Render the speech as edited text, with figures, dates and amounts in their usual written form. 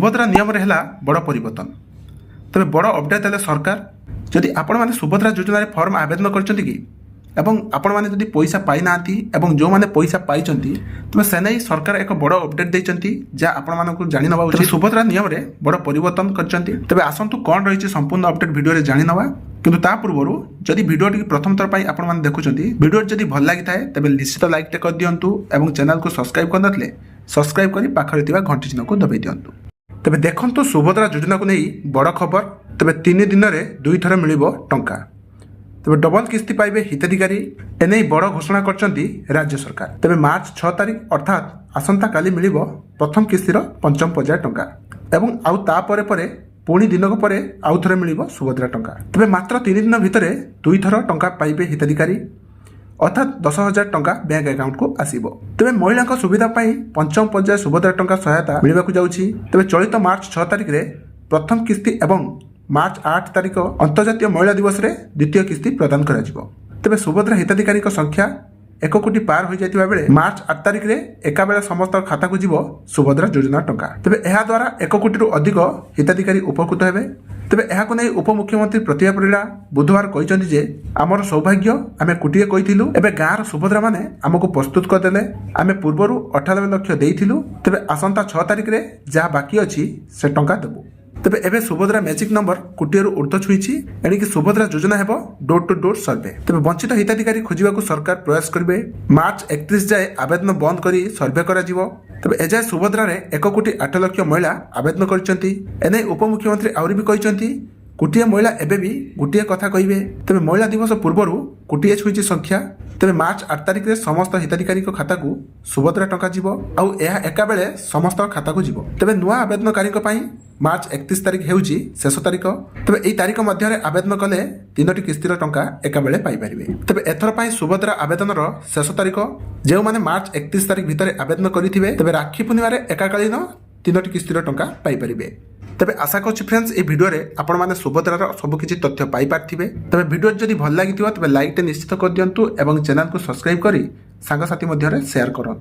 सुभद्रा नियम है बड़ परिवर्तन तेज बड़ अपडेट देले सरकार जदि आपण मैंने सुभद्रा योजना फॉर्म आवेदन कर आपण मैंने जदि पैसा पाई ना जो मैंने पैसा पाई तेज से नहीं सरकार एक बड़ अपडेट देती जहाँ आपण जानी नवा उचित। सुभद्रा नियम रे बड़ परिवर्तन कर आसतु कौन रही संपूर्ण अपडेट वीडियो जानी नवा किंतु ता पूर्व जदि वीडियो प्रथम थर पर आपण मैंने देखुं वीडियो जदि भल लगी थाए तेज निश्चित लाइक कर दिंतु और चैनल को सब्सक्राइब कर सब्सक्राइब कर पाखे घंटी चिन्ह को दबाई दिंतु। तेज देखो सुभद्रा योजना को नहीं बड़ खबर तेज 3 दिन में 2 थर मिल टंका तेज डबल किस्ती पाइबे हिताधिकारी एने बड़ घोषणा कर राज्य सरकार। तेज मार्च 6 तारिख अर्थात आसंता काली मिल प्रथम किस्तीर 5म पर्याय टंका एवं आउ तापर पुणी दिनक पर आउ थे मिल सुभद्रा टंका। तेज मात्र 3 दिन भितर 2 थर टंका पाइबे हिताधिकारी अर्थात 10,000 टंका बैंक अकाउंट को आसीबो। तेज महिला सुविधा 5म पर्याय सुभद्रा टंका सहायता मिलवाक जाउछि। तेज चलित मार्च 6 तारिख रे प्रथम किस्ती एवं मार्च 8 तारिख अंतर्जातीय महिला दिवस रे द्वितीय किस्ती प्रदान करा जिवो। तेज सुभद्रा हिताधिकारी संख्या 1 कोटी पार हो जाइतिबा बेले मार्च 8 तारिख रे एका बेला समस्त खाता को जीवो सुभद्रा योजना टंका। तेज एहा द्वारा 1 कोटी रु अधिक हिताधिकारी उपकृत हेबे। तेज एहाको नै उपमुख्यमंत्री प्रतिभा परिड़ा बुधवार कहते जे आमर सौभाग्य आमे कोटिए कहिथिलु एबे गाँर सुभद्रा माने आमको प्रस्तुत करदेले आमे पूर्वरु 98 लाख देइथिलु तेज आसंता 6 तारिख रे जहा बाकी अछि से टंका देबु। तेज एबे सुभद्रा मैजिक नंबर कोटिए रु ऊर्ध्व छुईछि एणिकी सुभद्रा योजना हेबो डोर टू डोर सर्वे। तेज वंचित हिताधिकारी खोजिबा को सरकार प्रयास करिवे। मार्च 31 जाए आवेदन बंद करी सर्वे करा जिवो। तेज एजाए सुभद्रा 1 कोटी 8 लाख महिला आवेदन करछंती एने उपमुख्यमंत्री आउरी भी कहछंती गोटे महिला एबे भी गोटे कथा कहिबे। तेज महिला दिवस पूर्व गोटे छुईछि संख्या तेज मार्च 8 तारिख रे समस्त हिताधिकारी खाता को सुभद्रा टंका जीवो आउ एहा एका बेले समस्त खाता को जीवो। तेज नुआ आवेदनकारी पई मार्च 31 तारिख हेउछि शेष तारिख। तेज एई तारिख मध्य आवेदन कले 3टी किस्तीर टंका एका बेले पाई परिबे। तेज एथर पई सुभद्रा आवेदनर शेष तारिख जे माने मार्च 31 तारिख भितर आवेदन करिथिबे तेज राखी पूर्णिमा रे एकाकालीन 3टी किस्तीर टंका पाई परिबे। तेज आशा कर फ्रेंड्स ये वीडियो रे आपण माने सुभद्रार सबकिछि तथ्य पाई पार्थिबे। तेज वीडियो जदि भल लागिथिबा तेज लाइक टे निश्चित कर दियंतु एवं चैनल को सब्सक्राइब करी सांग साथी मध्य शेयर करंतु।